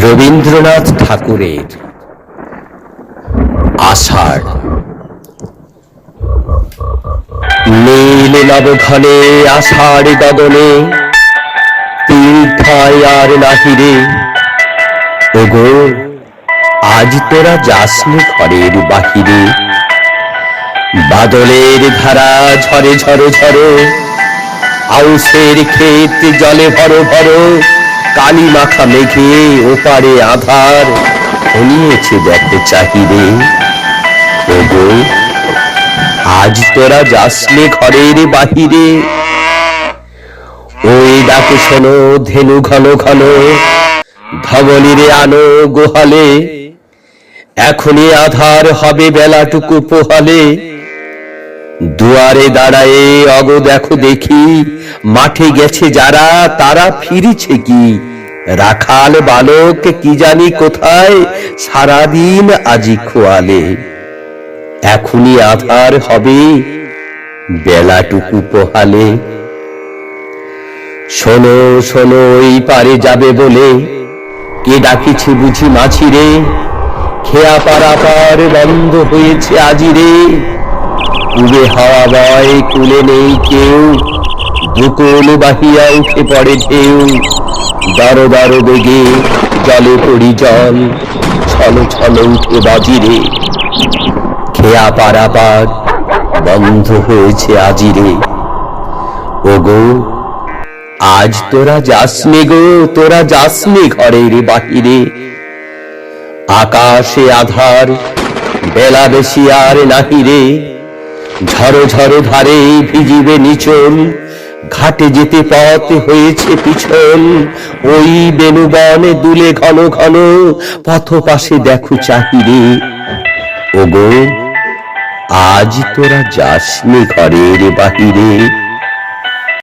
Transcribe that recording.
রবীন্দ্রনাথ ঠাকুরের আষাঢ়। নীল নবঘনে আষাঢ় গগনে তীর্থায় আর নাহিরে। ওগো আজ তোরা যাসনি ঘরের বাহিরে। বাদলের ধারা ঝরে ঝরো ঝরো, আউশের ক্ষেত জলে ভরো ভরো। কালি মাখা মেঘে ওপারে আধার ঘনিয়েছে দেখো চাহিরে। ওগো আজ তোরা যাসনে ঘরের বাহিরে। ওই ডাকে শোনো ধেনু ঘন ঘন, ধবলিরে আনো গোহালে। এখনই আধার হবে বেলাটুকু পোহালে। দুয়ারে দাঁড়ায়ে অগো দেখো দেখি, মাঠে গেছে যারা তারা ফিরেছে কি। রাখাল বালক কি জানি কোথায়, সারাদিন আজি খোয়ালে। এখনই আধার হবে বেলাটুকু পোহালে। শোনো শোনো ওই পারে যাবে বলে, কে ডাকিছে বুঝি মাঝিরে। খেয়া পারাপার বন্ধ হয়েছে আজিরে। উবে হাওয়া বয় কুলে নেই কেউ, দুকুল বাহিয়া উঠে পড়ে ঢেউ। দারো দারো বেগে জলে পড়ি জল, ছলো ছলো উঠে বাজিরে। খেয়া পারাপার বন্ধ হয়েছে আজিরে। ওগো আজ তোরা যাসনে গো, তোরা যাসনে ঘরের বাহিরে। আকাশে আধার বেলা বেশি আর নাহিরে। ঝড়ো ঝড়ো ধারে ভিজিবে নিচল, ঘাটে যেতে পথ হয়েছে পিছল। ওই বেণুবনে দুলে ঘন ঘন, পথ পাশে দেখো চাহিরে। ওগো আজ তোরা যাসনি ঘরের বাহিরে।